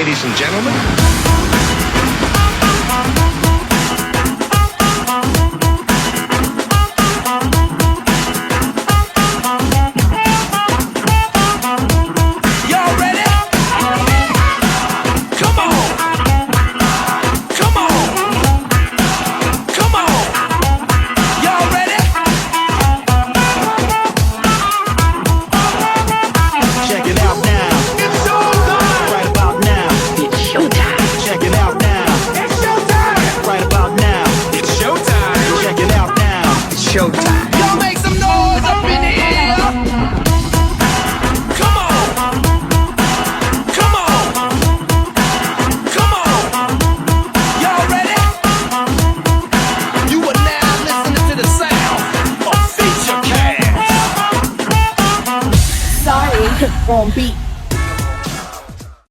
ladies and gentlemen. Showtime. Y'all make some noise up in here. Come on. Come on. Come on. Y'all ready? You are now listening to the sound of Feature Cast. Sorry, wrong beat.